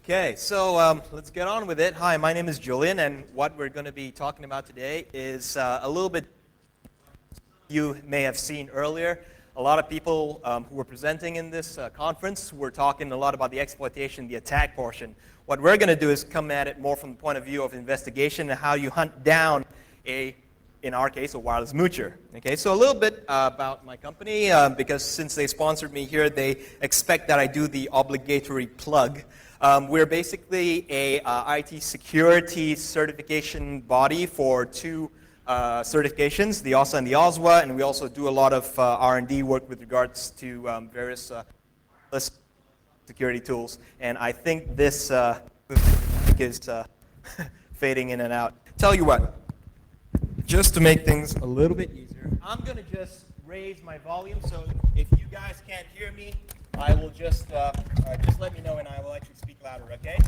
Okay, so let's get on with it. Hi, my name is Julian, and what we're going to be talking about today is a little bit you may have seen earlier. A lot of people who were presenting in this conference were talking a lot about the exploitation, the attack portion. What we're going to do is come at it more from the point of view of investigation and how you hunt down in our case, a wireless moocher. Okay, so a little bit about my company, because since they sponsored me here, they expect that I do the obligatory plug. We're basically a IT security certification body for two certifications, the OSA and the OSWA, and we also do a lot of R&D work with regards to various security tools. And I think this is fading in and out. Tell you what, just to make things a little bit easier, I'm going to just raise my volume, so if you guys can't hear me, I will just let me know and I will actually speak louder, okay?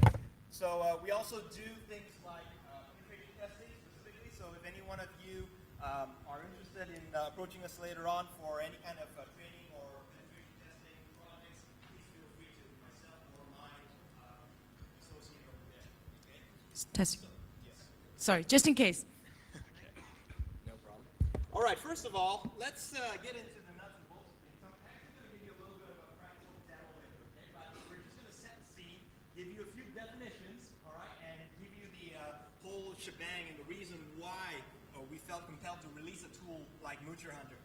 So we also do things like penetration testing specifically, so if any one of you are interested in approaching us later on for any kind of training or penetration testing projects, please feel free to myself or my associate over there, okay? Testing. Yes. Sorry, just in case. No problem. All right, first of all, let's get into the nuts and bolts of things. I'm actually going to give you a little bit of a practical demo later, okay? But we're just going to set the scene, give you a few definitions, all right, and give you the whole shebang and the reason why we felt compelled to release a tool like MoocherHunter.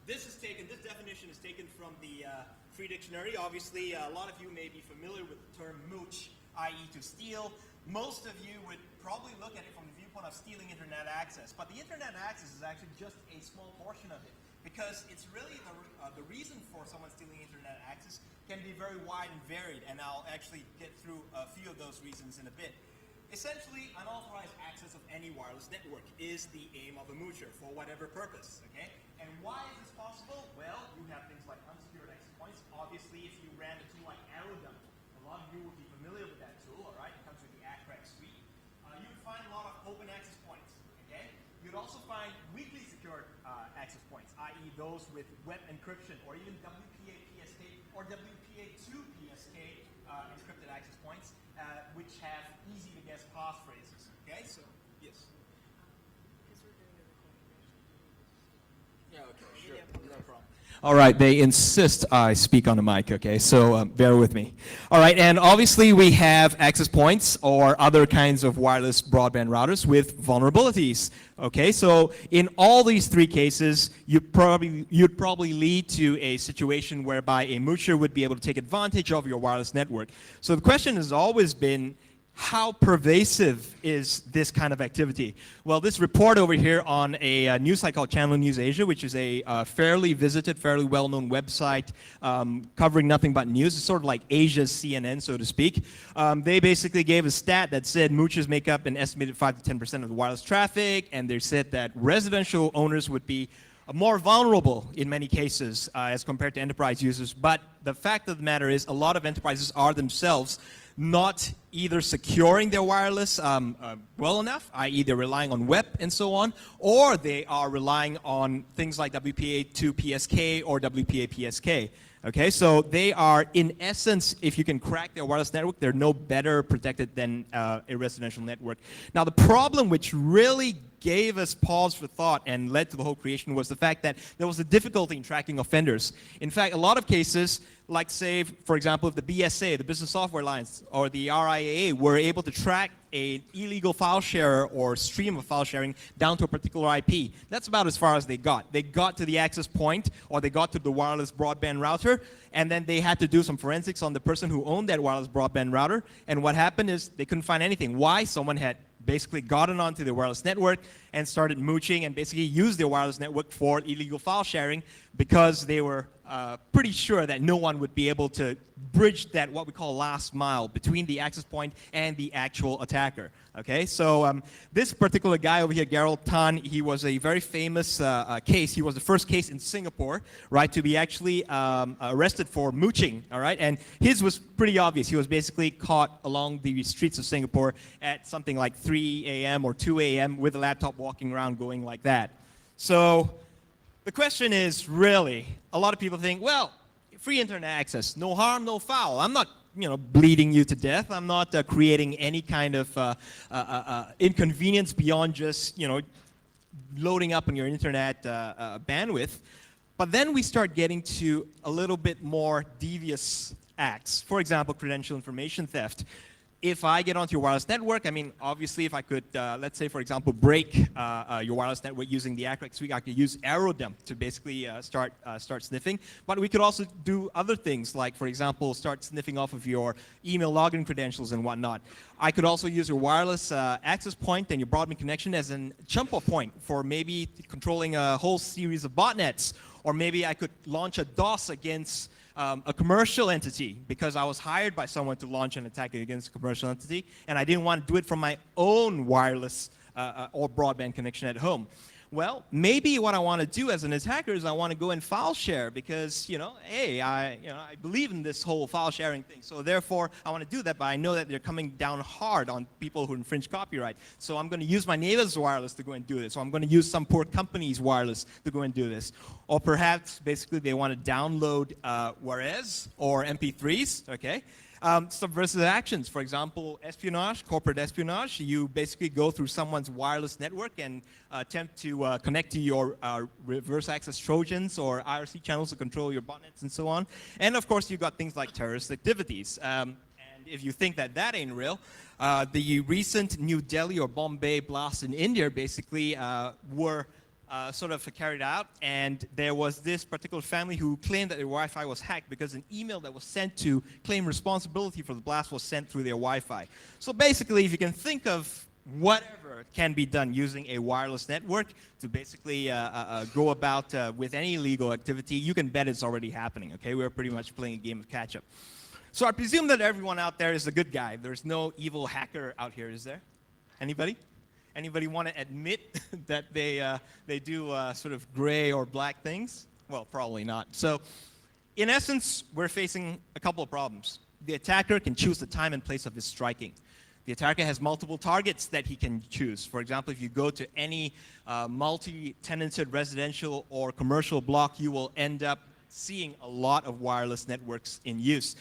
This definition is taken from the Free Dictionary. Obviously, a lot of you may be familiar with the term mooch, i.e. to steal. Most of you would probably look at it from the viewpoint of stealing internet access, but the internet access is actually just a small portion of it, because it's really the reason for someone stealing internet access can be very wide and varied, and I'll actually get through a few of those reasons in a bit. Essentially, unauthorized access of any wireless network is the aim of a moocher for whatever purpose, okay? And why is this possible? Well, you have things like unsecured access points. Obviously, if you ran a tool like Arrowdump, a lot of you would be familiar with that tool, all right? It comes with the ACRAC suite. You would find a lot of open access points, okay? You'd also find weakly secured access points, i.e. those with web encryption, or even WPA PSK or WPA2 PSK encrypted access points, which have easy to guess passphrases, okay? So, yes. Yeah, okay, sure, no problem. All right, they insist I speak on the mic, okay, so bear with me. All right, and obviously we have access points or other kinds of wireless broadband routers with vulnerabilities, okay? So in all these three cases, you'd probably lead to a situation whereby a moocher would be able to take advantage of your wireless network. So the question has always been, how pervasive is this kind of activity? Well, this report over here on a news site called Channel News Asia, which is a fairly visited, fairly well-known website covering nothing but news. It's sort of like Asia's CNN, so to speak. They basically gave a stat that said moochers make up an estimated 5 to 10% of the wireless traffic, and they said that residential owners would be more vulnerable in many cases as compared to enterprise users. But the fact of the matter is a lot of enterprises are themselves not either securing their wireless well enough, i.e. they're relying on web and so on, or they are relying on things like WPA2 PSK or WPA PSK. Okay, so they are, in essence, if you can crack their wireless network, they're no better protected than a residential network. Now, the problem which really gave us pause for thought and led to the whole creation was the fact that there was a difficulty in tracking offenders. In fact, a lot of cases, like say, for example, if the BSA, the Business Software Alliance, or the RIAA were able to track an illegal file share or stream of file sharing down to a particular IP, that's about as far as they got. They got to the access point, or they got to the wireless broadband router, and then they had to do some forensics on the person who owned that wireless broadband router, and what happened is they couldn't find anything. Why? Someone had basically gotten onto the wireless network and started mooching and basically used their wireless network for illegal file sharing because they were pretty sure that no one would be able to bridge that, what we call last mile, between the access point and the actual attacker. Okay, so this particular guy over here, Gerald Tan, he was a very famous case. He was the first case in Singapore, right, to be actually arrested for mooching, all right? And his was pretty obvious. He was basically caught along the streets of Singapore at something like 3 a.m. or 2 a.m. with a laptop walking around going like that. So the question is really, a lot of people think, well, free internet access, no harm, no foul. I'm not bleeding you to death. I'm not creating any kind of inconvenience beyond just, loading up on your internet bandwidth. But then we start getting to a little bit more devious acts. For example, credential information theft. If I get onto your wireless network, obviously if I could, let's say for example, break your wireless network using the Acrox suite, I could use AeroDump to basically start sniffing. But we could also do other things, like for example, start sniffing off of your email login credentials and whatnot. I could also use your wireless access point and your broadband connection as a jump-off point for maybe controlling a whole series of botnets. Or maybe I could launch a DOS against a commercial entity because I was hired by someone to launch an attack against a commercial entity, and I didn't want to do it from my own wireless or broadband connection at home. Well, maybe what I want to do as an attacker is I want to go and file share because, hey, I believe in this whole file sharing thing. So therefore, I want to do that, but I know that they're coming down hard on people who infringe copyright. So I'm going to use my neighbor's wireless to go and do this. Or I'm going to use some poor company's wireless to go and do this. Or perhaps, basically, they want to download Juarez or MP3s, okay? Subversive actions, for example, espionage, corporate espionage. You basically go through someone's wireless network and attempt to connect to your reverse access Trojans or IRC channels to control your botnets and so on. And of course, you've got things like terrorist activities. And if you think that that ain't real, the recent New Delhi or Bombay blasts in India basically were sort of carried out, and there was this particular family who claimed that their Wi-Fi was hacked because an email that was sent to claim responsibility for the blast was sent through their Wi-Fi. So basically, if you can think of whatever can be done using a wireless network to basically go about with any illegal activity, you can bet it's already happening, okay? We're pretty much playing a game of catch-up. So I presume that everyone out there is a good guy. There's no evil hacker out here, is there? Anybody? Anybody want to admit that they do sort of gray or black things? Well, probably not. So in essence, we're facing a couple of problems. The attacker can choose the time and place of his striking. The attacker has multiple targets that he can choose. For example, if you go to any multi-tenanted residential or commercial block, you will end up seeing a lot of wireless networks in use.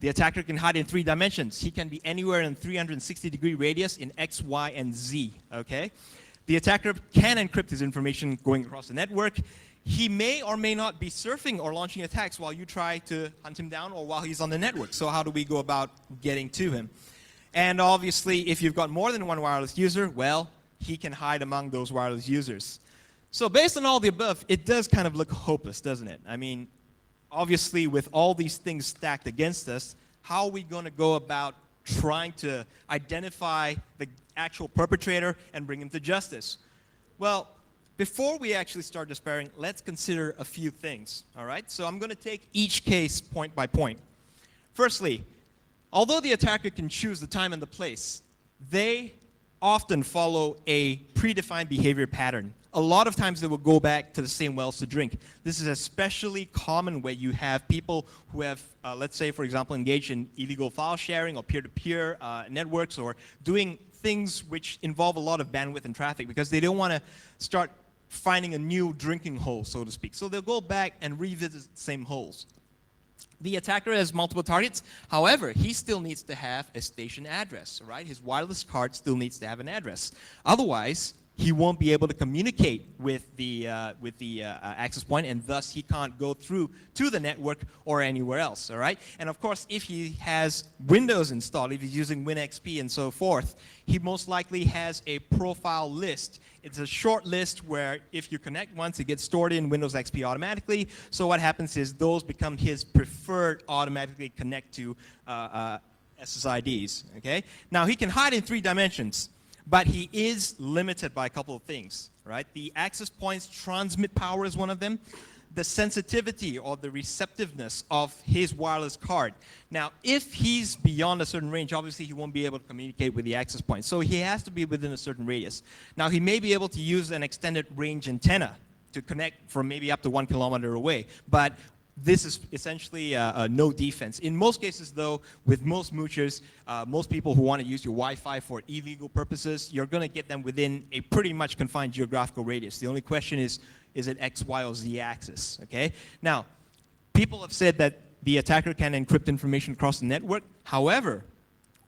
The attacker can hide in 3 dimensions. He can be anywhere in 360-degree radius in X, Y, and Z, okay? The attacker can encrypt his information going across the network. He may or may not be surfing or launching attacks while you try to hunt him down or while he's on the network. So how do we go about getting to him? And obviously, if you've got more than one wireless user, well, he can hide among those wireless users. So based on all the above, it does kind of look hopeless, doesn't it? Obviously, with all these things stacked against us, how are we going to go about trying to identify the actual perpetrator and bring him to justice? Well, before we actually start despairing, let's consider a few things, all right? So I'm going to take each case point by point. Firstly, although the attacker can choose the time and the place, they often follow a predefined behavior pattern. A lot of times they will go back to the same wells to drink. This is especially common where you have people who have, let's say, for example, engaged in illegal file sharing or peer-to-peer networks or doing things which involve a lot of bandwidth and traffic because they don't want to start finding a new drinking hole, so to speak. So they'll go back and revisit the same holes. The attacker has multiple targets. However, he still needs to have a station address, right? His wireless card still needs to have an address. Otherwise, he won't be able to communicate with the access point, and thus he can't go through to the network or anywhere else, all right? And of course, if he has Windows installed, if he's using WinXP and so forth, he most likely has a profile list. It's a short list where if you connect once, it gets stored in Windows XP automatically. So what happens is those become his preferred automatically connect to SSIDs, okay? Now, he can hide in 3 dimensions. But he is limited by a couple of things, right? The access points transmit power is one of them. The sensitivity or the receptiveness of his wireless card. Now, if he's beyond a certain range, obviously he won't be able to communicate with the access point. So he has to be within a certain radius. Now, he may be able to use an extended range antenna to connect from maybe up to 1 kilometer away. But this is essentially no defense. In most cases, though, with most moochers, most people who want to use your Wi-Fi for illegal purposes, you're going to get them within a pretty much confined geographical radius. The only question is it X, Y, or Z axis, okay? Now, people have said that the attacker can encrypt information across the network. However,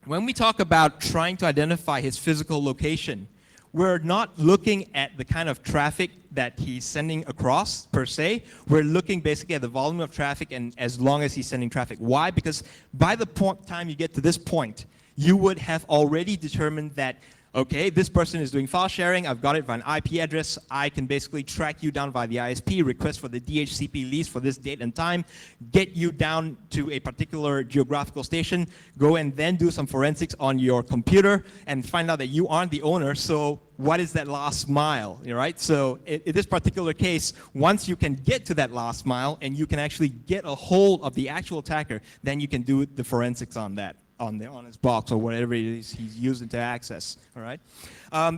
when we talk about trying to identify his physical location, we're not looking at the kind of traffic that he's sending across, per se. We're looking basically at the volume of traffic and as long as he's sending traffic. Why? Because by the time you get to this point, you would have already determined that, okay, this person is doing file sharing, I've got it by an IP address, I can basically track you down via the ISP, request for the DHCP lease for this date and time, get you down to a particular geographical station, go and then do some forensics on your computer and find out that you aren't the owner, so what is that last mile, right? So in this particular case, once you can get to that last mile and you can actually get a hold of the actual attacker, then you can do the forensics on that. On his box or whatever it is he's using to access, all right?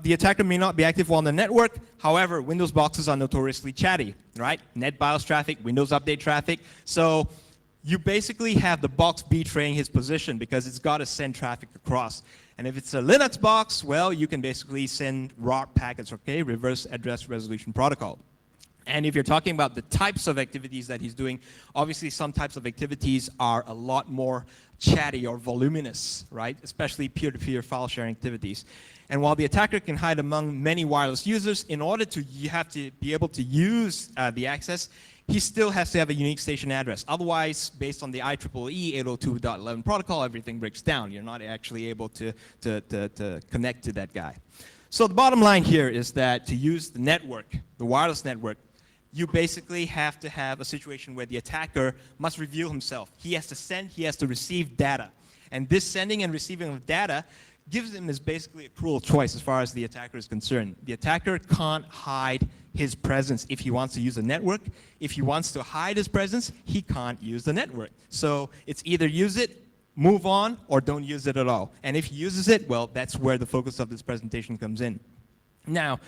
The attacker may not be active on the network. However, Windows boxes are notoriously chatty, right? NetBIOS traffic, Windows Update traffic. So you basically have the box betraying his position because it's got to send traffic across. And if it's a Linux box, well, you can basically send RAR packets, okay? Reverse Address Resolution Protocol. And if you're talking about the types of activities that he's doing, obviously some types of activities are a lot more chatty or voluminous, right? Especially peer-to-peer file sharing activities. And while the attacker can hide among many wireless users, in order to, you have to be able to use the access, he still has to have a unique station address. Otherwise, based on the IEEE 802.11 protocol, everything breaks down. You're not actually able to connect to that guy. So the bottom line here is that to use the network, the wireless network, you basically have to have a situation where the attacker must reveal himself. He has to send, he has to receive data. And this sending and receiving of data gives him is basically a cruel choice as far as the attacker is concerned. The attacker can't hide his presence if he wants to use a network. If he wants to hide his presence, he can't use the network. So it's either use it, move on, or don't use it at all. And if he uses it, well, that's where the focus of this presentation comes in. Now,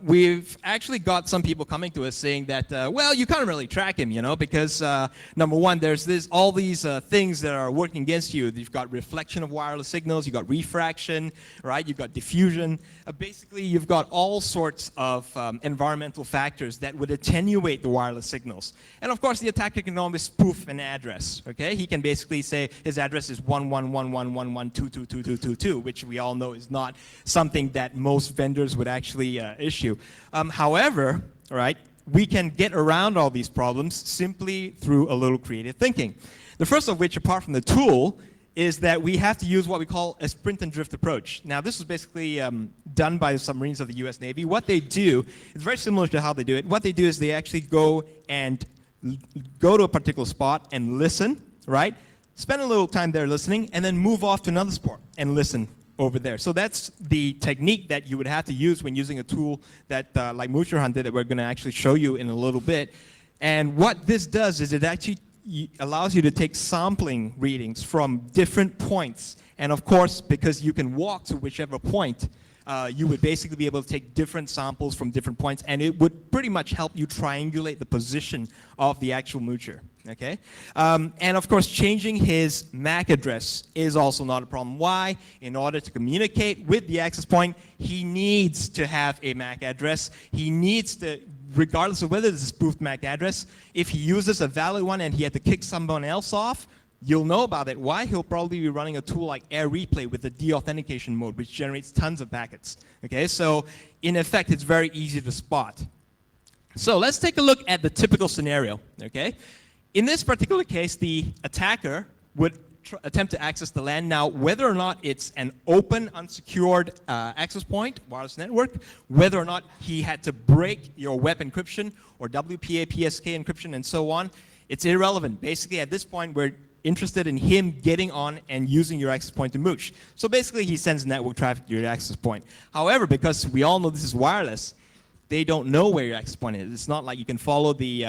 we've actually got some people coming to us saying that, well, you can't really track him, you know, because number one, there's all these things that are working against you. You've got reflection of wireless signals, you've got refraction, right? You've got diffusion. Basically, you've got all sorts of environmental factors that would attenuate the wireless signals. And of course, the attacker can always spoof an address, okay? He can basically say his address is 11111122222, which we all know is not something that most vendors would actually issue. However, right, we can get around all these problems simply through a little creative thinking. The first of which, apart from the tool, is that we have to use what we call a sprint and drift approach. Now, this was basically done by the submarines of the US Navy. What they do is very similar to how they do it. What they do is they actually go to a particular spot and listen, right? Spend a little time there listening, and then move off to another spot and listen over there. So that's the technique that you would have to use when using a tool that like MoocherHunting that we're going to actually show you in a little bit. And what this does is it actually allows you to take sampling readings from different points. And of course, because you can walk to whichever point, you would basically be able to take different samples from different points, and it would pretty much help you triangulate the position of the actual moocher. Okay, and of course, changing his MAC address is also not a problem. Why? In order to communicate with the access point, he needs to have a MAC address. He needs to, regardless of whether it's a spoofed MAC address, if he uses a valid one and he had to kick someone else off, you'll know about it. Why? He'll probably be running a tool like Air Replay with the deauthentication mode, which generates tons of packets. Okay, so in effect, it's very easy to spot. So let's take a look at the typical scenario. Okay, in this particular case, the attacker would attempt to access the LAN. Now, whether or not it's an open, unsecured access point, wireless network, whether or not he had to break your web encryption or WPA, PSK encryption, and so on, it's irrelevant. Basically, at this point, we're interested in him getting on and using your access point to mooch. So basically, he sends network traffic to your access point. However, because we all know this is wireless, they don't know where your access point is. It's not like you can follow the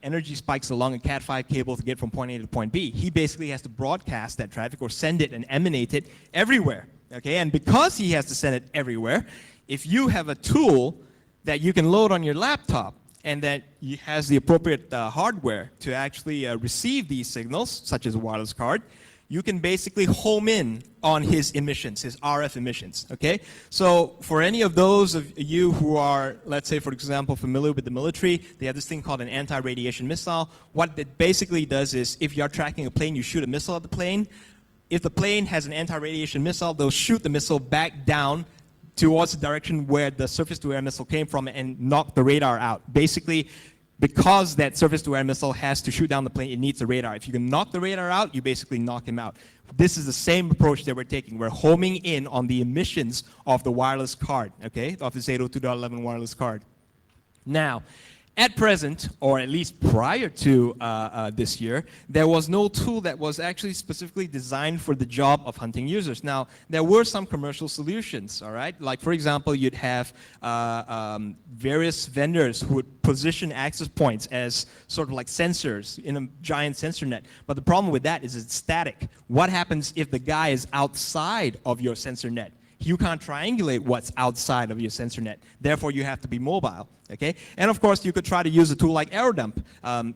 energy spikes along a Cat5 cable to get from point A to point B. He basically has to broadcast that traffic or send it and emanate it everywhere. Okay, and because he has to send it everywhere, if you have a tool that you can load on your laptop and that has the appropriate hardware to actually receive these signals, such as a wireless card, you can basically home in on his emissions, his RF emissions, okay? So for any of those of you who are, let's say, for example, familiar with the military, they have this thing called an anti-radiation missile. What it basically does is, if you're tracking a plane, you shoot a missile at the plane. If the plane has an anti-radiation missile, they'll shoot the missile back down towards the direction where the surface-to-air missile came from and knock the radar out. Basically, because that surface-to-air missile has to shoot down the plane, it needs a radar. If you can knock the radar out, you basically knock him out. This is the same approach that we're taking. We're homing in on the emissions of the wireless card, okay, of this 802.11 wireless card. Now, at present, or at least prior to this year, there was no tool that was actually specifically designed for the job of hunting users. Now, there were some commercial solutions, all right? Like, for example, you'd have various vendors who would position access points as sort of like sensors in a giant sensor net. But the problem with that is it's static. What happens if the guy is outside of your sensor net? You can't triangulate what's outside of your sensor net. Therefore, you have to be mobile. Okay? And of course, you could try to use a tool like AeroDump.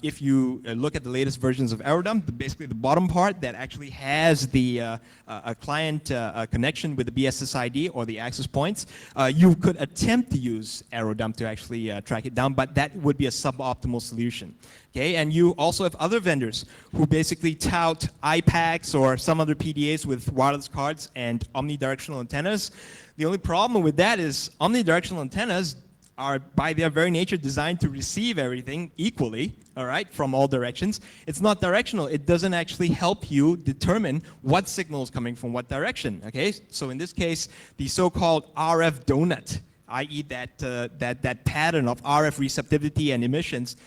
If you look at the latest versions of AeroDump, basically the bottom part that actually has the a client connection with the BSSID or the access points, you could attempt to use AeroDump to actually track it down, but that would be a suboptimal solution. Okay? And you also have other vendors who basically tout iPACs or some other PDAs with wireless cards and omnidirectional antennas. The only problem with that is omnidirectional antennas are by their very nature designed to receive everything equally, all right, from all directions. It's not directional. It doesn't actually help you determine what signal is coming from what direction, okay? So in this case, the so-called RF donut, i.e. that pattern of RF receptivity and emissions,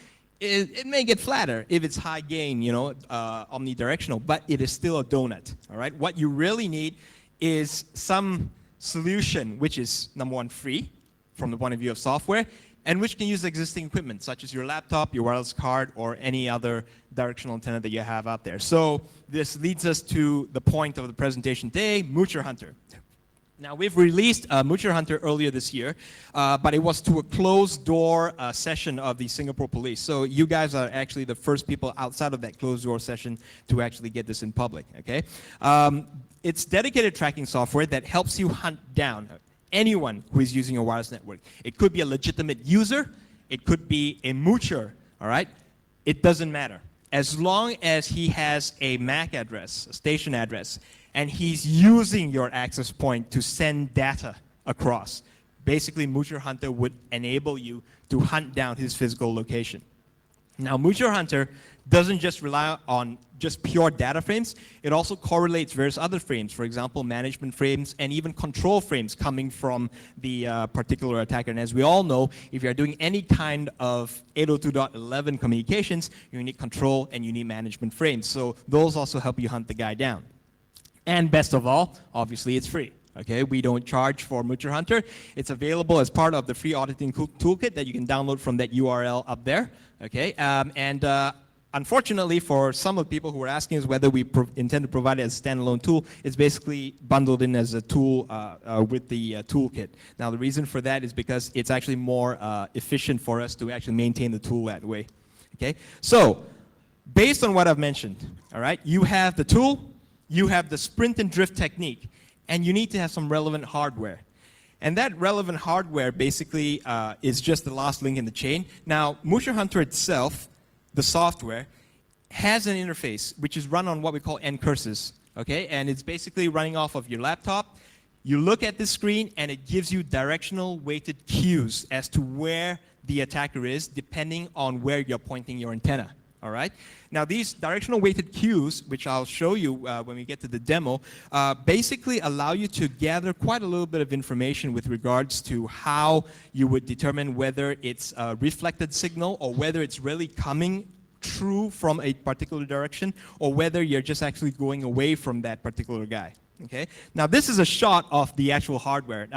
it may get flatter if it's high gain, you know, omnidirectional, but it is still a donut, all right? What you really need is some solution which is, number one, free, from the point of view of software, and which can use existing equipment, such as your laptop, your wireless card, or any other directional antenna that you have out there. So this leads us to the point of the presentation today, MoocherHunter. Now, we've released MoocherHunter earlier this year, but it was to a closed-door session of the Singapore police. So you guys are actually the first people outside of that closed-door session to actually get this in public, okay? It's dedicated tracking software that helps you hunt down anyone who is using a wireless network. It could be a legitimate user. It could be a moocher, all right? It doesn't matter. As long as he has a MAC address, a station address, and he's using your access point to send data across, basically MoocherHunter would enable you to hunt down his physical location. Now, MoocherHunter doesn't just rely on just pure data frames. It also correlates various other frames, for example, management frames and even control frames coming from the particular attacker. And as we all know, if you're doing any kind of 802.11 communications, you need control and you need management frames. So those also help you hunt the guy down. And best of all, obviously, it's free. Okay, we don't charge for MoocherHunter. It's available as part of the free auditing toolkit that you can download from that URL up there. Okay, unfortunately, for some of the people who are asking us whether we intend to provide it as a standalone tool, it's basically bundled in as a tool with the toolkit. Now, the reason for that is because it's actually more efficient for us to actually maintain the tool that way. Okay, so based on what I've mentioned, all right, you have the tool, you have the sprint and drift technique, and you need to have some relevant hardware. And that relevant hardware basically is just the last link in the chain. Now, MoocherHunter itself, the software, has an interface which is run on what we call ncurses, okay? And it's basically running off of your laptop. You look at the screen and it gives you directional weighted cues as to where the attacker is depending on where you're pointing your antenna, all right? Now, these directional weighted cues, which I'll show you when we get to the demo, basically allow you to gather quite a little bit of information with regards to how you would determine whether it's a reflected signal or whether it's really coming true from a particular direction or whether you're just actually going away from that particular guy. Okay? Now, this is a shot of the actual hardware.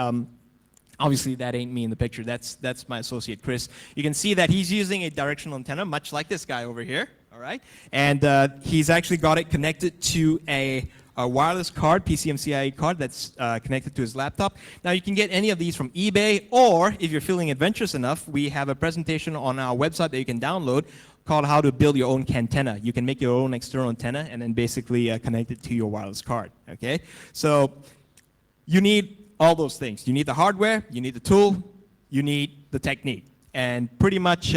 Obviously, that ain't me in the picture. That's my associate, Chris. You can see that he's using a directional antenna, much like this guy over here. All right, and he's actually got it connected to a wireless card, PCMCIe card that's connected to his laptop. Now, you can get any of these from eBay, or if you're feeling adventurous enough, we have a presentation on our website that you can download called how to build your own antenna. You can make your own external antenna and then basically connect it to your wireless card, okay? So you need all those things. You need the hardware, you need the tool, you need the technique. And pretty much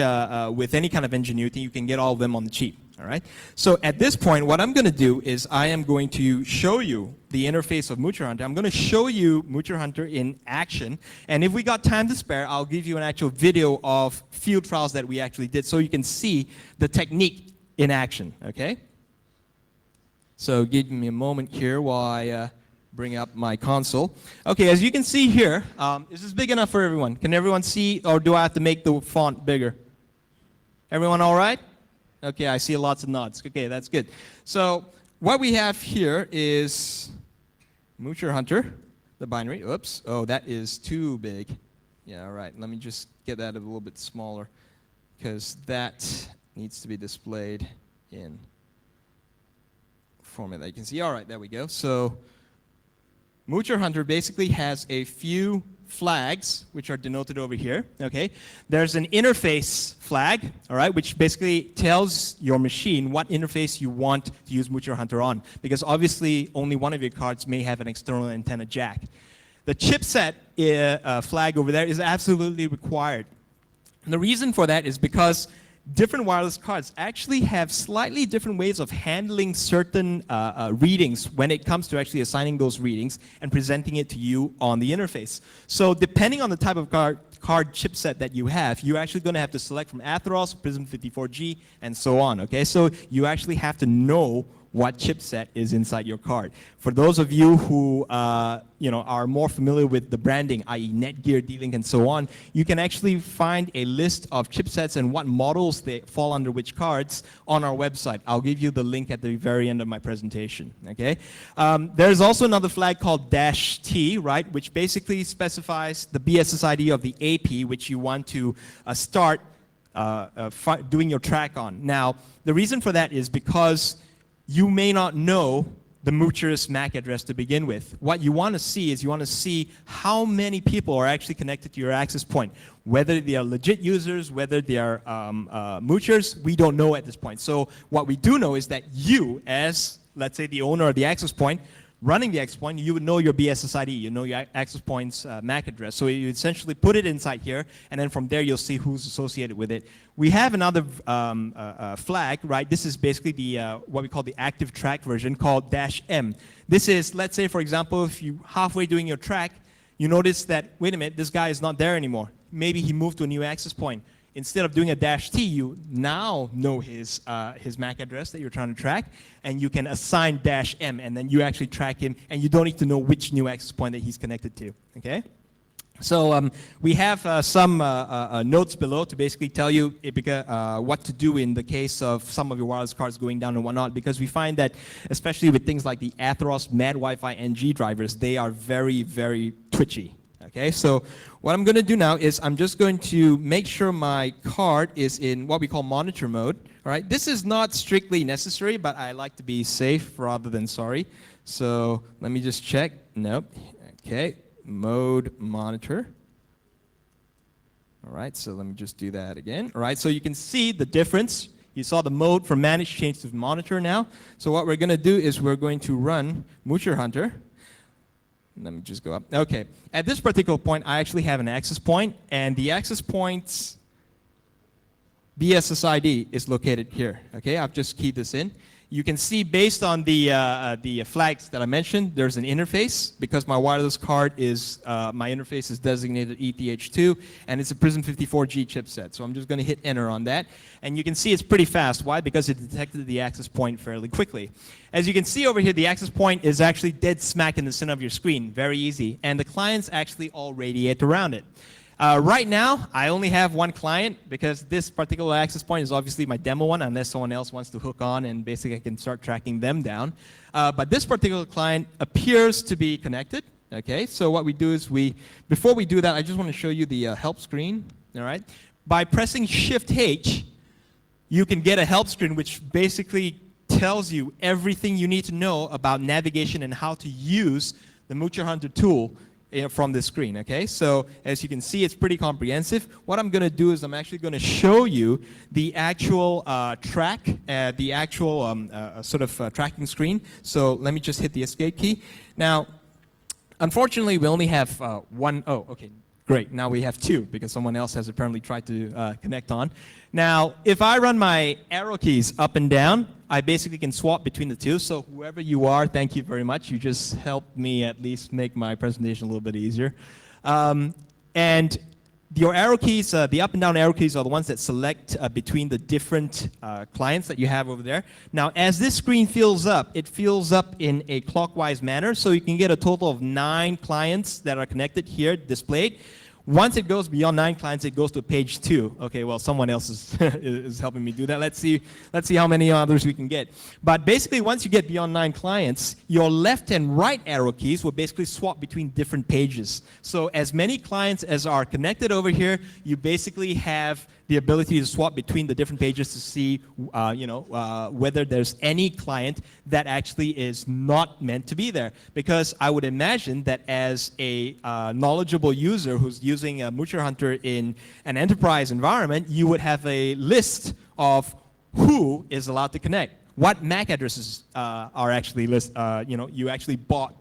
with any kind of ingenuity, you can get all of them on the cheap, all right? So at this point, what I'm going to do is I am going to show you the interface of MoocherHunter. I'm going to show you MoocherHunter in action. And if we got time to spare, I'll give you an actual video of field trials that we actually did so you can see the technique in action, okay? So give me a moment here while I bring up my console. Okay, as you can see here, is this big enough for everyone? Can everyone see, or do I have to make the font bigger? Everyone all right? Okay, I see lots of nods. Okay, that's good. So what we have here is MoocherHunter, the binary. Oops, oh, that is too big. Yeah, all right, let me just get that a little bit smaller because that needs to be displayed in format that you can see. All right, there we go. So MoocherHunter basically has a few flags, which are denoted over here, okay? There's an interface flag, all right, which basically tells your machine what interface you want to use MoocherHunter on, because obviously only one of your cards may have an external antenna jack. The chipset flag over there is absolutely required. And the reason for that is because different wireless cards actually have slightly different ways of handling certain readings when it comes to actually assigning those readings and presenting it to you on the interface. So depending on the type of card chipset that you have, you're actually going to have to select from Unauthorized, Prism 54G, and so on, okay? So you actually have to know what chipset is inside your card. For those of you who are more familiar with the branding, i.e. Netgear, D-Link, and so on, you can actually find a list of chipsets and what models they fall under which cards on our website. I'll give you the link at the very end of my presentation, okay? There's also another flag called -T, right, which basically specifies the BSSID of the AP, which you want to start doing your track on. Now, the reason for that is because you may not know the Moocher's MAC address to begin with. What you want to see is you want to see how many people are actually connected to your access point. Whether they are legit users, whether they are Moochers, we don't know at this point. So what we do know is that you, as let's say the owner of the access point, running the access point, you would know your BSSID, you know your access point's MAC address. So you essentially put it inside here, and then from there you'll see who's associated with it. We have another flag, right? This is basically the what we call the active track version called -M. This is, let's say, for example, if you halfway doing your track, you notice that, wait a minute, this guy is not there anymore. Maybe he moved to a new access point. Instead of doing a -T, you now know his MAC address that you're trying to track, and you can assign -M, and then you actually track him, and you don't need to know which new access point that he's connected to, okay? So we have some notes below to basically tell you what to do in the case of some of your wireless cards going down and whatnot, because we find that, especially with things like the Atheros Mad Wi-Fi NG drivers, they are very, very twitchy. Okay, so what I'm going to do now is I'm just going to make sure my card is in what we call monitor mode. All right, this is not strictly necessary, but I like to be safe rather than sorry. So let me just check. Nope. Okay, mode monitor. All right, so let me just do that again. All right, so you can see the difference. You saw the mode from manage change to monitor now. So what we're going to do is we're going to run MoocherHunter. Let me just go up. Okay, at this particular point, I actually have an access point, and the access point's BSSID is located here. Okay, I've just keyed this in. You can see based on the flags that I mentioned, there's an interface. Because my wireless card is, my interface is designated ETH2, and it's a Prism 54G chipset. So I'm just going to hit enter on that. And you can see it's pretty fast. Why? Because it detected the access point fairly quickly. As you can see over here, the access point is actually dead smack in the center of your screen. Very easy. And the clients actually all radiate around it. Right now, I only have one client because this particular access point is obviously my demo one, unless someone else wants to hook on and basically I can start tracking them down. But this particular client appears to be connected. Okay, so what we do is before we do that, I just want to show you the help screen. All right, by pressing Shift-H, you can get a help screen which basically tells you everything you need to know about navigation and how to use the MoocherHunter tool from the screen, okay? So as you can see, it's pretty comprehensive. What I'm going to do is I'm actually going to show you the actual tracking screen. So let me just hit the escape key. Now, unfortunately, we only have one. Oh, okay. Great, now we have two because someone else has apparently tried to connect on. Now, if I run my arrow keys up and down, I basically can swap between the two. So whoever you are, thank you very much. You just helped me at least make my presentation a little bit easier. And your arrow keys, the up and down arrow keys are the ones that select between the different clients that you have over there. Now, as this screen fills up, it fills up in a clockwise manner, so you can get a total of 9 clients that are connected here displayed. Once it goes beyond 9 clients, it goes to page 2. Okay, well, someone else is, is helping me do that. Let's see how many others we can get. But basically, once you get beyond 9 clients, your left and right arrow keys will basically swap between different pages. So as many clients as are connected over here, you basically have the ability to swap between the different pages to see, whether there's any client that actually is not meant to be there. Because I would imagine that as a knowledgeable user who's using a MoocherHunter in an enterprise environment, you would have a list of who is allowed to connect. What MAC addresses are actually you actually bought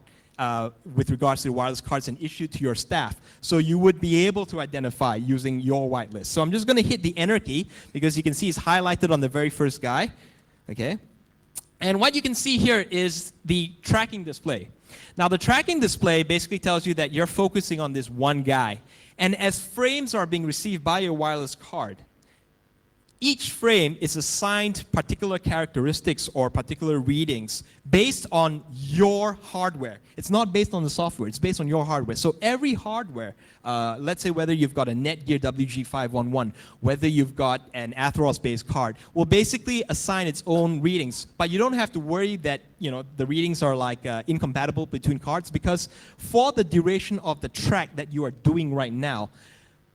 with regards to wireless cards and issued to your staff. So you would be able to identify using your whitelist. So I'm just going to hit the enter key because you can see it's highlighted on the very first guy. Okay. And what you can see here is the tracking display. Now the tracking display basically tells you that you're focusing on this one guy. And as frames are being received by your wireless card, each frame is assigned particular characteristics or particular readings based on your hardware. It's not based on the software, it's based on your hardware. So every hardware, let's say whether you've got a Netgear WG511, whether you've got an Atheros-based card, will basically assign its own readings. But you don't have to worry that the readings are like incompatible between cards, because for the duration of the track that you are doing right now,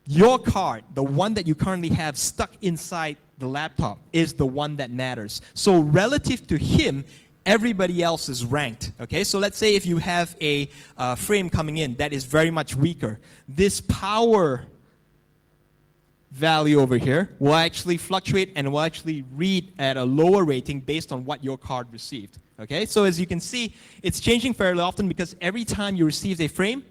your card, the one that you currently have stuck inside the laptop, is the one that matters. So relative to him, everybody else is ranked. Okay, so let's say if you have a frame coming in that is very much weaker, this power value over here will actually fluctuate and will actually read at a lower rating based on what your card received. Okay, so as you can see, it's changing fairly often because every time you receive a frame,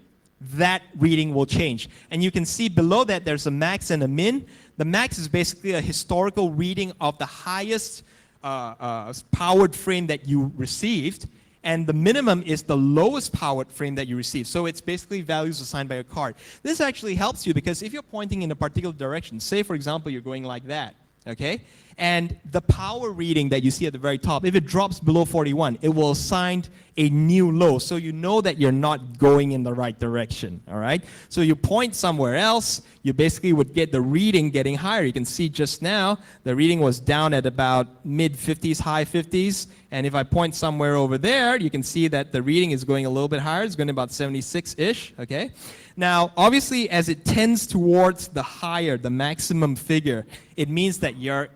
that reading will change. And you can see below that there's a max and a min. The max is basically a historical reading of the highest powered frame that you received, and the minimum is the lowest powered frame that you received. So it's basically values assigned by your card. This actually helps you because if you're pointing in a particular direction, say for example you're going like that, okay? And the power reading that you see at the very top, if it drops below 41, it will assign a new low. So you know that you're not going in the right direction, all right? So you point somewhere else, you basically would get the reading getting higher. You can see just now, the reading was down at about mid-50s, high 50s. And if I point somewhere over there, you can see that the reading is going a little bit higher. It's going to about 76-ish, okay? Now, obviously, as it tends towards the higher, the maximum figure, it means that you're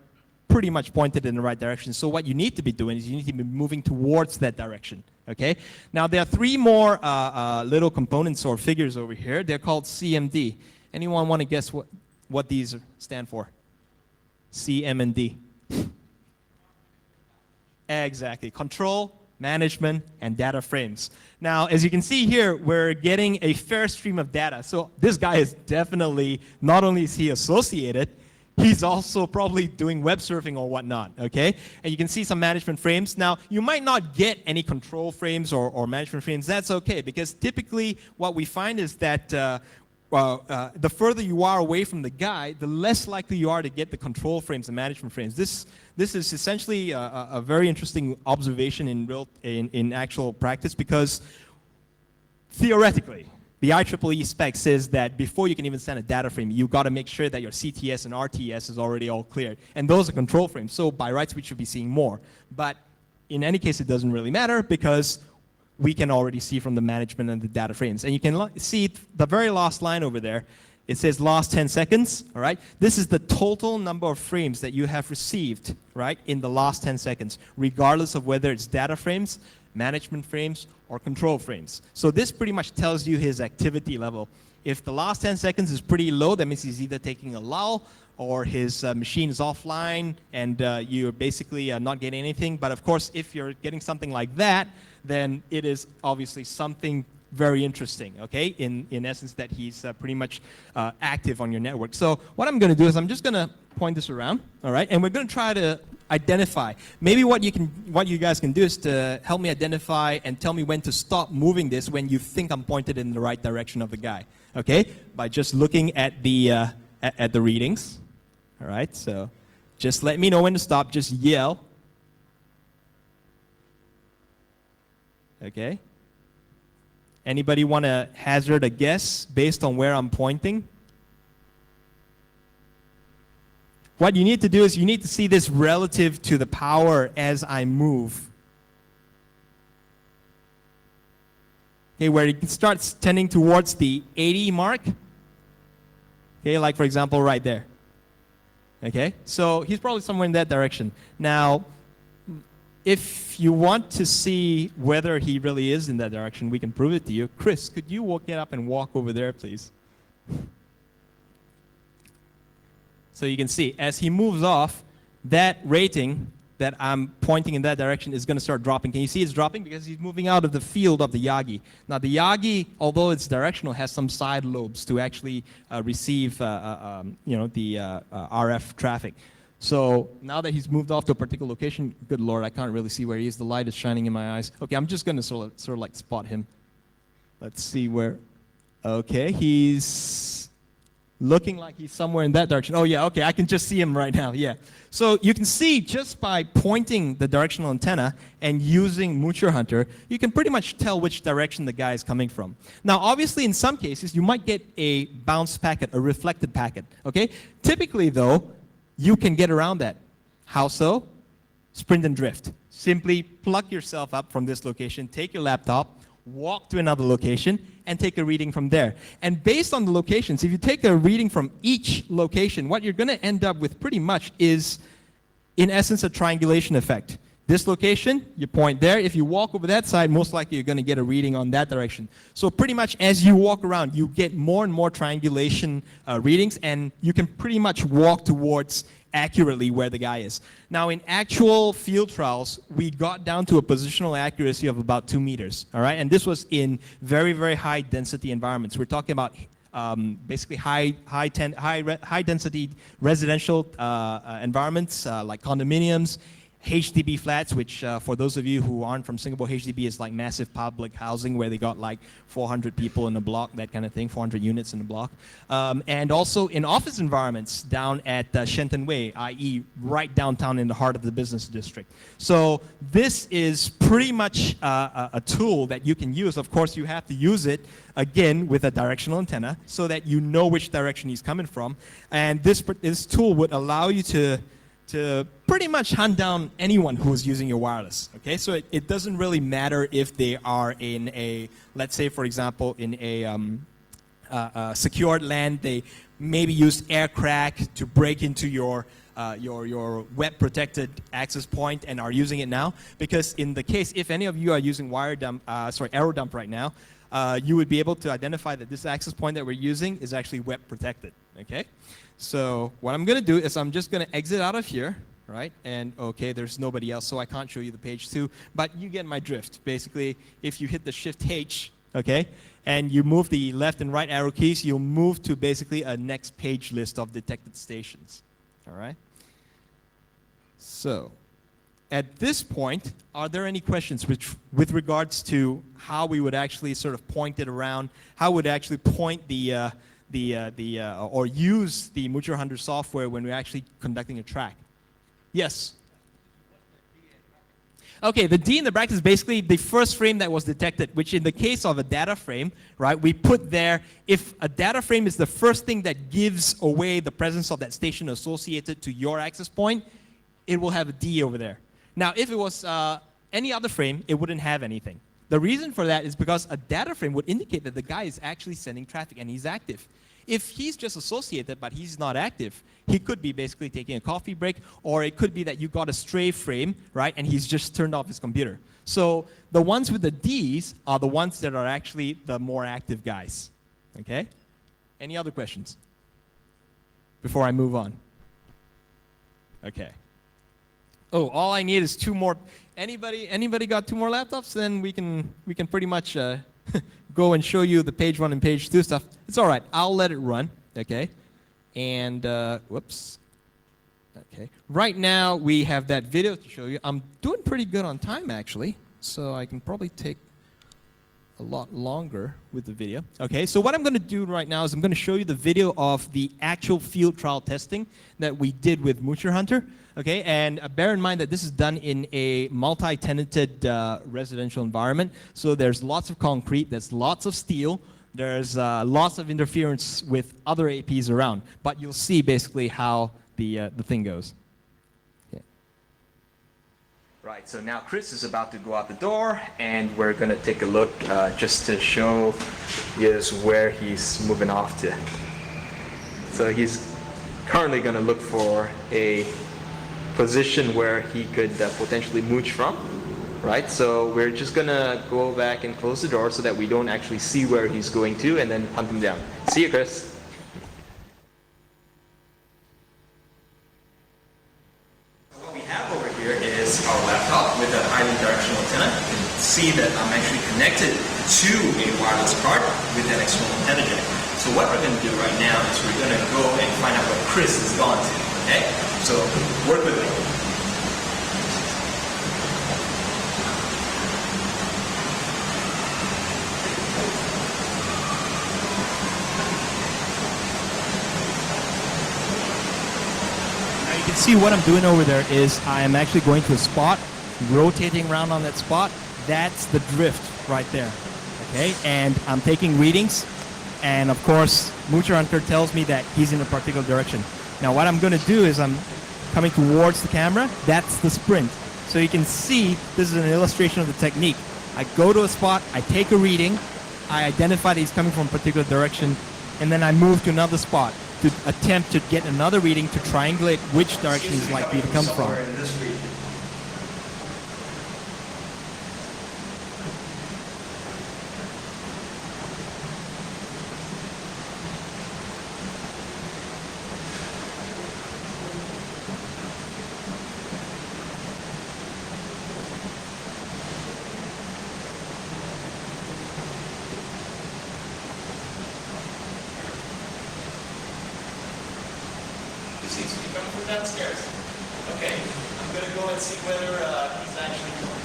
pretty much pointed in the right direction. So what you need to be doing is you need to be moving towards that direction, okay? Now, there are 3 more little components or figures over here. They're called CMD. Anyone want to guess what these stand for? C, M, and D. Exactly. Control, management, and data frames. Now, as you can see here, we're getting a fair stream of data. So this guy is definitely, not only is he associated, he's also probably doing web surfing or whatnot, okay? And you can see some management frames. Now, you might not get any control frames or management frames. That's okay, because typically what we find is that the further you are away from the guy, the less likely you are to get the control frames and management frames. This is essentially a very interesting observation in actual practice, because theoretically, the IEEE spec says that before you can even send a data frame, you've got to make sure that your CTS and RTS is already all cleared. And those are control frames. So by rights, we should be seeing more. But in any case, it doesn't really matter because we can already see from the management and the data frames. And you can see the very last line over there. It says last 10 seconds, all right? This is the total number of frames that you have received, right, in the last 10 seconds, regardless of whether it's data frames, management frames, or control frames. So this pretty much tells you his activity level. If the last 10 seconds is pretty low, that means he's either taking a lull or his machine is offline and you're basically not getting anything. But of course, if you're getting something like that, then it is obviously something very interesting, okay? In essence, that he's pretty much active on your network. So what I'm going to do is I'm just going to point this around, all right? And we're going to try to identify. Maybe what you guys can do is to help me identify and tell me when to stop moving this when you think I'm pointed in the right direction of the guy, okay? By just looking at the readings, all right? So just let me know when to stop. Just yell, okay? Anybody want to hazard a guess based on where I'm pointing? What you need to do is you need to see this relative to the power as I move. Okay, where it starts tending towards the 80 mark. Okay, like for example right there. Okay, so he's probably somewhere in that direction. Now, if you want to see whether he really is in that direction, we can prove it to you. Chris, could you get up and walk over there, please? So you can see, as he moves off, that rating that I'm pointing in that direction is going to start dropping. Can you see it's dropping? Because he's moving out of the field of the Yagi. Now the Yagi, although it's directional, has some side lobes to actually receive the RF traffic. So now that he's moved off to a particular location, good Lord, I can't really see where he is. The light is shining in my eyes. Okay, I'm just going to sort of like spot him. Let's see where. Okay, he's looking like he's somewhere in that direction. Oh yeah, okay, I can just see him right now, yeah. So you can see just by pointing the directional antenna and using MoocherHunter, you can pretty much tell which direction the guy is coming from. Now obviously in some cases you might get a bounced packet, a reflected packet, okay? Typically though, you can get around that. How so? Sprint and drift. Simply plug yourself up from this location, take your laptop, walk to another location, and take a reading from there. And based on the locations, if you take a reading from each location, what you're going to end up with pretty much is, in essence, a triangulation effect. This location, you point there. If you walk over that side, most likely you're going to get a reading on that direction. So pretty much as you walk around, you get more and more triangulation readings, and you can pretty much walk towards accurately where the guy is. Now in actual field trials, we got down to a positional accuracy of about 2 meters, all right? And this was in very, very high density environments. We're talking about basically high density residential environments like condominiums, HDB flats, which for those of you who aren't from Singapore, HDB is like massive public housing where they got like 400 people in a block, that kind of thing, 400 units in a block. And also in office environments down at Shenton Way, i.e. right downtown in the heart of the business district. So this is pretty much a tool that you can use. Of course, you have to use it, again, with a directional antenna so that you know which direction he's coming from. And this tool would allow you to pretty much hunt down anyone who is using your wireless, okay? So it doesn't really matter if they are in a, let's say for example, in a secured land, they maybe used air crack to break into your web protected access point and are using it now. Because in the case, if any of you are using arrow dump right now, you would be able to identify that this access point that we're using is actually web protected, okay? So what I'm going to do is I'm just going to exit out of here, right? And okay, there's nobody else, so I can't show you the page too, but you get my drift. Basically, if you hit the Shift H, okay, and you move the left and right arrow keys, you'll move to basically a next page list of detected stations, all right? So at this point, are there any questions with regards to how we would actually sort of point it around, how would actually point or use the MoocherHunter software when we're actually conducting a track? Yes? Okay, the D in the bracket is basically the first frame that was detected, which in the case of a data frame, right, we put there, if a data frame is the first thing that gives away the presence of that station associated to your access point, it will have a D over there. Now, if it was any other frame, it wouldn't have anything. The reason for that is because a data frame would indicate that the guy is actually sending traffic and he's active. if he's just associated but he's not active, he could be basically taking a coffee break, or it could be that you got a stray frame, right, and he's just turned off his computer. So the ones with the Ds are the ones that are actually the more active guys. Okay? Any other questions before I move on? Okay. Oh, all I need is 2 more. Anybody got 2 more laptops? Then we can pretty much go and show you the page 1 and page 2 stuff. It's all right. I'll let it run. Okay. And whoops. Okay. Right now we have that video to show you. I'm doing pretty good on time actually, so I can probably take a lot longer with the video. Okay, so what I'm going to do right now is I'm going to show you the video of the actual field trial testing that we did with MoocherHunter. Okay, and bear in mind that this is done in a multi-tenanted residential environment. So there's lots of concrete, there's lots of steel, there's lots of interference with other APs around. But you'll see basically how the thing goes. Okay. Right, so now Chris is about to go out the door, and we're going to take a look just to show you where he's moving off to. So he's currently going to look for a position where he could potentially mooch from, right? So we're just going to go back and close the door so that we don't actually see where he's going to, and then hunt him down. See you, Chris. Our laptop with a highly directional antenna. You can see that I'm actually connected to a wireless card with an external antenna jack. So what we're going to do right now is we're going to go and find out where Chris has gone to. Okay? So work with me. See what I'm doing over there is I am actually going to a spot, rotating around on that spot. That's the drift right there, okay? And I'm taking readings, and of course, MoocherHunter tells me that he's in a particular direction. Now what I'm gonna do is I'm coming towards the camera. That's the sprint. So you can see this is an illustration of the technique. I go to a spot, I take a reading, I identify that he's coming from a particular direction, and then I move to another spot to attempt to get another reading to triangulate which direction he's likely to come from. Seems to be coming from downstairs. Okay, I'm going to go and see whether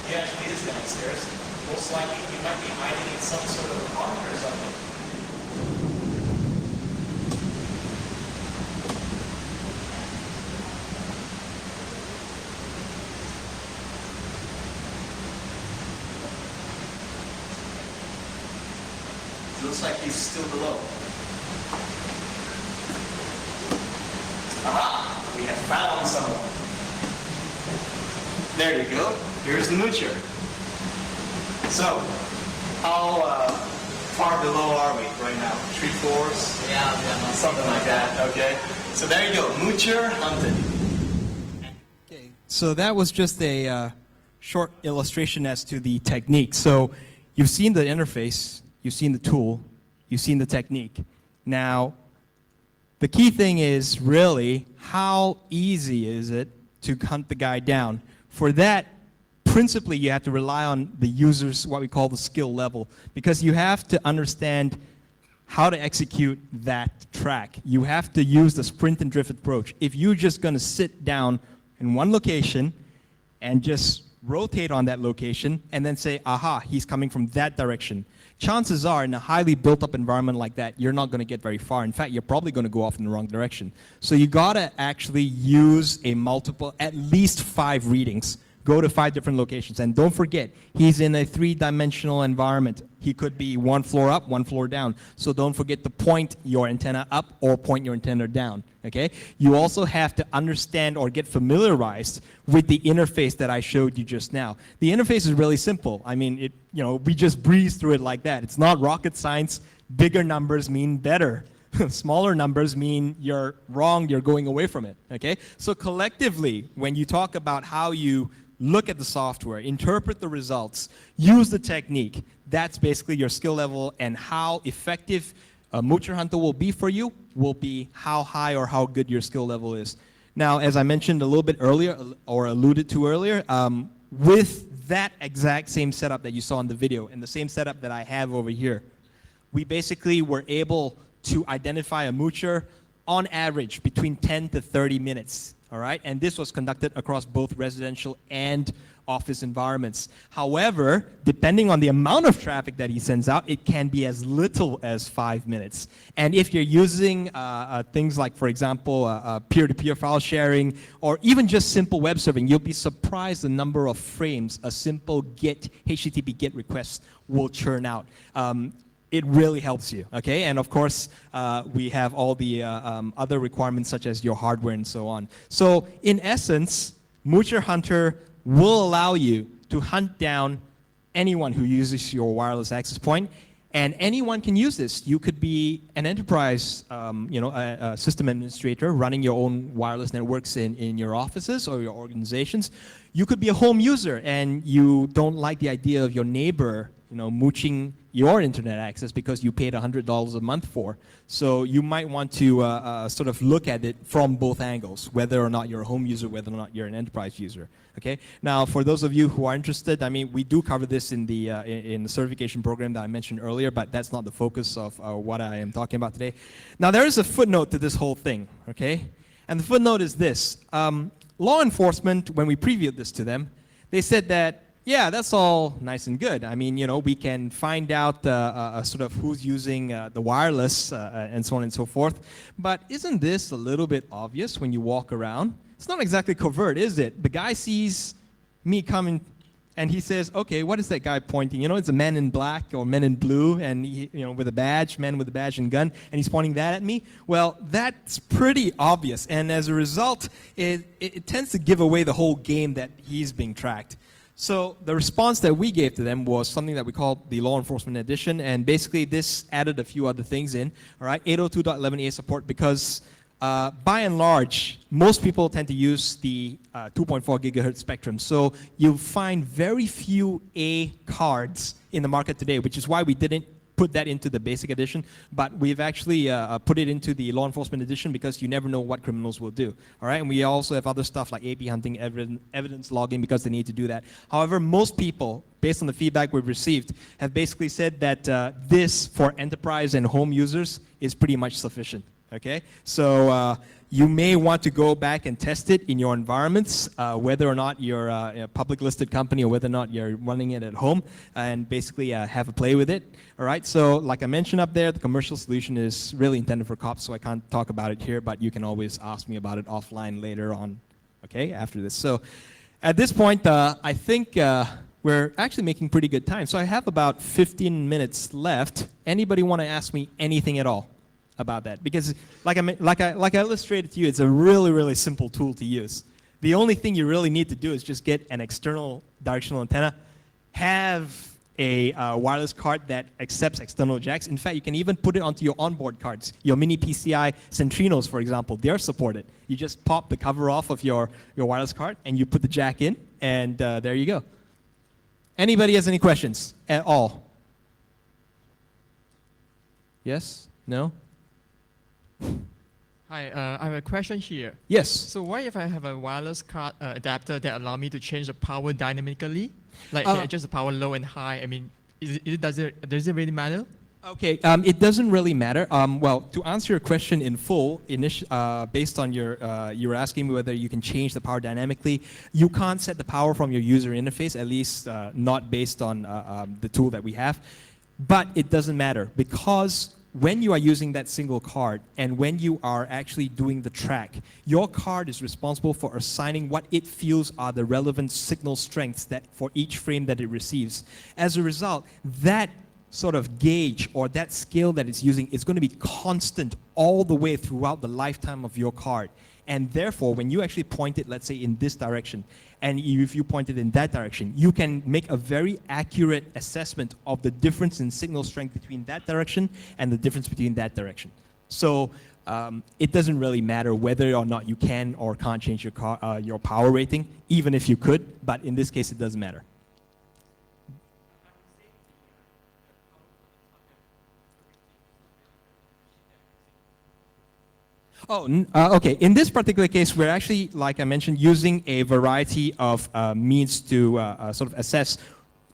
he actually is downstairs. Most likely he might be hiding in some sort of apartment or something. Looks like he's still below. Aha! We have found someone. There you go. Here's the moocher. So, how far below are we right now? 3 floors? Yeah, something like that. Okay. So there you go. MoocherHunting. Okay. So that was just a short illustration as to the technique. So you've seen the interface, you've seen the tool, you've seen the technique. Now, the key thing is really how easy is it to hunt the guy down. For that, principally you have to rely on the user's what we call the skill level, because you have to understand how to execute that track. You have to use the sprint and drift approach. If you're just going to sit down in one location and just rotate on that location and then say, aha, he's coming from that direction, chances are in a highly built up environment like that, you're not going to get very far. In fact, you're probably going to go off in the wrong direction. So you got to actually use a multiple, at least 5 readings. Go to 5 different locations. And don't forget, he's in a 3-dimensional environment. He could be 1 floor up, 1 floor down. So don't forget to point your antenna up or point your antenna down. Okay? You also have to understand or get familiarized with the interface that I showed you just now. The interface is really simple. I mean, we just breeze through it like that. It's not rocket science. Bigger numbers mean better. Smaller numbers mean you're wrong, you're going away from it, okay? So collectively, when you talk about how you look at the software, interpret the results, use the technique, that's basically your skill level, and how effective a MoocherHunter will be for you will be how high or how good your skill level is. Now, as I mentioned a little bit earlier, or alluded to earlier, with that exact same setup that you saw in the video and the same setup that I have over here, we basically were able to identify a moocher on average between 10 to 30 minutes, all right? And this was conducted across both residential and office environments. However, depending on the amount of traffic that he sends out, it can be as little as 5 minutes. And if you're using things like, for example, peer-to-peer file sharing, or even just simple web serving, you'll be surprised the number of frames a simple GET, HTTP GET request will churn out. It really helps you, okay? And of course, we have all the other requirements such as your hardware and so on. So in essence, MoocherHunter will allow you to hunt down anyone who uses your wireless access point, and anyone can use this. You could be an enterprise, a system administrator running your own wireless networks in your offices or your organizations. You could be a home user and you don't like the idea of your neighbor, mooching your internet access because you paid $100 a month for. So you might want to sort of look at it from both angles, whether or not you're a home user, whether or not you're an enterprise user. Okay. Now, for those of you who are interested, I mean, we do cover this in the certification program that I mentioned earlier, but that's not the focus of what I am talking about today. Now, there is a footnote to this whole thing. Okay, and the footnote is this: law enforcement, when we previewed this to them, they said that, yeah, that's all nice and good. I mean, we can find out sort of who's using the wireless and so on and so forth. But isn't this a little bit obvious when you walk around? It's not exactly covert, is it? The guy sees me coming and he says, okay, what is that guy pointing? It's a man in black or men in blue and he, with a badge, man with a badge and gun, and he's pointing that at me. Well, that's pretty obvious. And as a result, it tends to give away the whole game that he's being tracked. So the response that we gave to them was something that we called the Law Enforcement Edition, and basically this added a few other things in, all right, 802.11a support, because by and large, most people tend to use the 2.4 gigahertz spectrum. So you'll find very few A cards in the market today, which is why we didn't put that into the basic edition, but we've actually put it into the law enforcement edition because you never know what criminals will do. All right, and we also have other stuff like AP hunting, evidence logging, because they need to do that. However, most people, based on the feedback we've received, have basically said that this for enterprise and home users is pretty much sufficient. Okay, so you may want to go back and test it in your environments, whether or not you're a public listed company or whether or not you're running it at home, and basically have a play with it. All right, so like I mentioned up there, the commercial solution is really intended for cops, so I can't talk about it here, but you can always ask me about it offline later on, okay, after this. So at this point, I think we're actually making pretty good time. So I have about 15 minutes left. Anybody want to ask me anything at all about that? Because like I illustrated to you, it's a really, really simple tool to use. The only thing you really need to do is just get an external directional antenna, have a wireless card that accepts external jacks. In fact, you can even put it onto your onboard cards. Your mini PCI Centrinos, for example, they're supported. You just pop the cover off of your wireless card and you put the jack in, and there you go. Anybody has any questions at all? Yes? No? Hi, I have a question here. Yes. So what if I have a wireless card adapter that allow me to change the power dynamically? Like adjust the power low and high. I mean, does it really matter? Okay, it doesn't really matter. Well, to answer your question in full, based on you were asking me whether you can change the power dynamically. You can't set the power from your user interface, at least not based on the tool that we have. But it doesn't matter, because when you are using that single card and when you are actually doing the track, your card is responsible for assigning what it feels are the relevant signal strengths that for each frame that it receives. As a result, that sort of gauge or that scale that it's using is going to be constant all the way throughout the lifetime of your card. And therefore, when you actually point it, let's say in this direction, and if you point it in that direction, you can make a very accurate assessment of the difference in signal strength between that direction and the difference between that direction. So it doesn't really matter whether or not you can or can't change your power rating, even if you could, but in this case it doesn't matter. Oh, okay. In this particular case, we're actually, like I mentioned, using a variety of means to sort of assess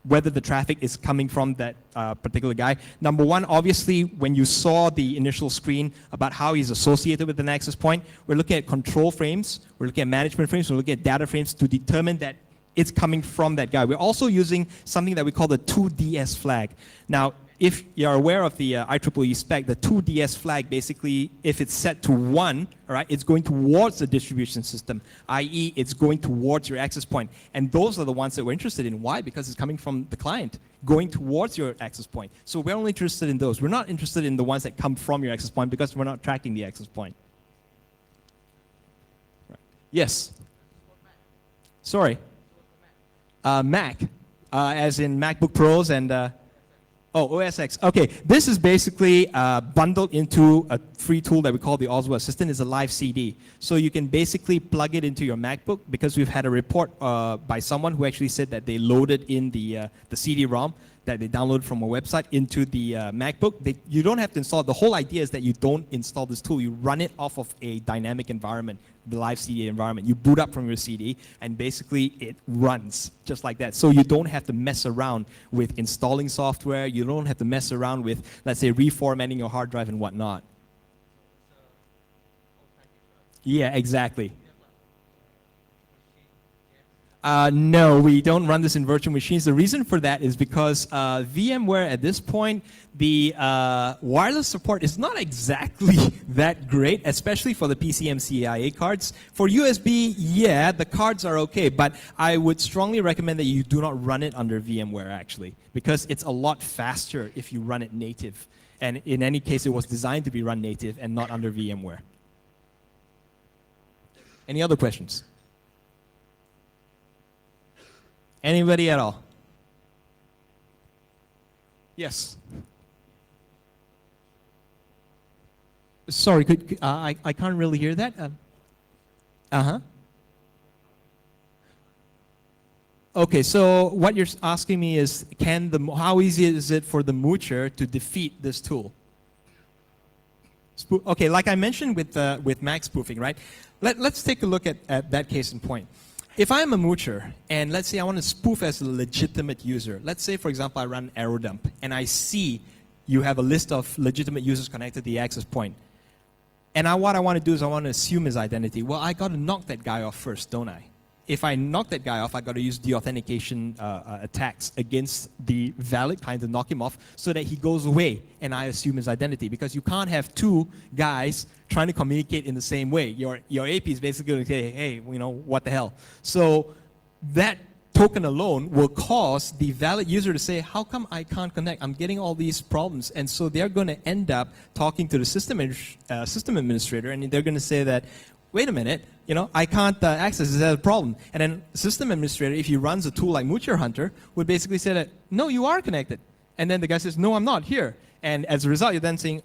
whether the traffic is coming from that particular guy. Number one, obviously, when you saw the initial screen about how he's associated with an access point, we're looking at control frames, we're looking at management frames, we're looking at data frames to determine that it's coming from that guy. We're also using something that we call the 2DS flag. Now, if you're aware of the IEEE spec, the 2DS flag basically, if it's set to 1, all right, it's going towards the distribution system, i.e. it's going towards your access point. And those are the ones that we're interested in. Why? Because it's coming from the client, going towards your access point. So we're only interested in those. We're not interested in the ones that come from your access point because we're not tracking the access point. Right. Yes? Sorry. Mac, as in MacBook Pros and... Oh, OS X. Okay, this is basically bundled into a free tool that we call the Oswald Assistant. It's a live CD. So you can basically plug it into your MacBook, because we've had a report by someone who actually said that they loaded in the CD-ROM that they downloaded from a website into the MacBook. You don't have to install it. The whole idea is that you don't install this tool. You run it off of a dynamic environment, the live CD environment. You boot up from your CD, and basically it runs just like that. So you don't have to mess around with installing software. You don't have to mess around with, let's say, reformatting your hard drive and whatnot. Yeah, exactly. No, we don't run this in virtual machines. The reason for that is because VMware at this point, the wireless support is not exactly that great, especially for the PCMCIA cards. For USB, yeah, the cards are okay, but I would strongly recommend that you do not run it under VMware, actually, because it's a lot faster if you run it native. And in any case, it was designed to be run native and not under VMware. Any other questions? Anybody at all? Yes. Sorry, I can't really hear that. Uh-huh. Okay, so what you're asking me is, how easy is it for the moocher to defeat this tool? Okay, like I mentioned with Mac spoofing, right? Let's take a look at that case in point. If I'm a moocher, and let's say I want to spoof as a legitimate user, let's say, for example, I run AeroDump, and I see you have a list of legitimate users connected to the access point. And what I want to do is I want to assume his identity. Well, I got to knock that guy off first, don't I? If I knock that guy off, I got to use deauthentication attacks against the valid client to knock him off so that he goes away and I assume his identity. Because you can't have two guys trying to communicate in the same way. Your AP is basically going to say, hey, you know, what the hell? So that token alone will cause the valid user to say, how come I can't connect? I'm getting all these problems. And so they're going to end up talking to the system administrator, and they're going to say that, wait a minute, you know, I can't access, is that a problem? And then system administrator, if he runs a tool like MoocherHunter, would basically say that, no, you are connected. And then the guy says, no, I'm not here. And as a result, you're then saying,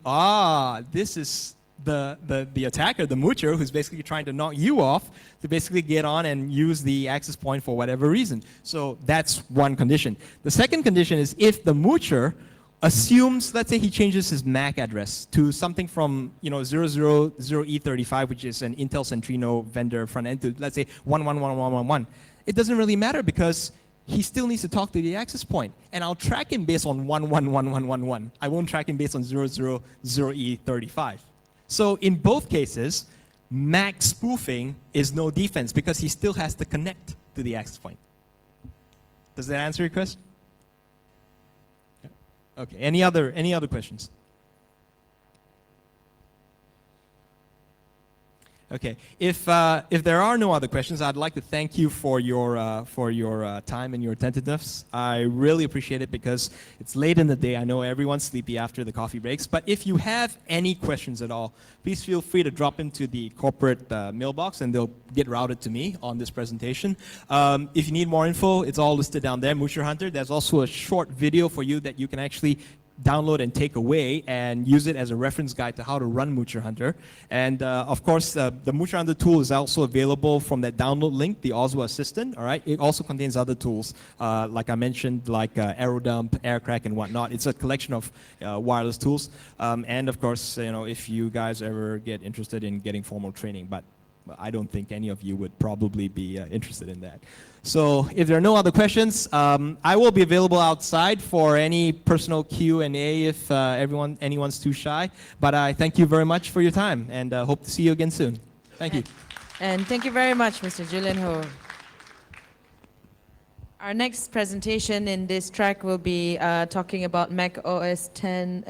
this is the attacker, the moocher, who's basically trying to knock you off to basically get on and use the access point for whatever reason. So that's one condition. The second condition is if the moocher assumes, let's say he changes his MAC address to something from 000E35, which is an Intel Centrino vendor front end, to let's say 1111111. It doesn't really matter because he still needs to talk to the access point. And I'll track him based on 111111. I won't track him based on 000E35. So in both cases, MAC spoofing is no defense because he still has to connect to the access point. Does that answer your question? Okay. Any other questions? Okay. If there are no other questions, I'd like to thank you for your time and your attentiveness. I really appreciate it because it's late in the day. I know everyone's sleepy after the coffee breaks. But if you have any questions at all, please feel free to drop into the corporate mailbox, and they'll get routed to me on this presentation. If you need more info, it's all listed down there. MoocherHunter. There's also a short video for you that you can actually download and take away and use it as a reference guide to how to run MoocherHunter. And of course, the MoocherHunter tool is also available from that download link, the Osmo Assistant. All right, it also contains other tools, like I mentioned, like AeroDump, AirCrack, and whatnot. It's a collection of wireless tools. And of course, if you guys ever get interested in getting formal training, but I don't think any of you would probably be interested in that. So if there are no other questions, I will be available outside for any personal Q&A if anyone's too shy. But I thank you very much for your time, and hope to see you again soon. Thank you. And thank you very much, Mr. Julian Ho. Our next presentation in this track will be talking about Mac OS X.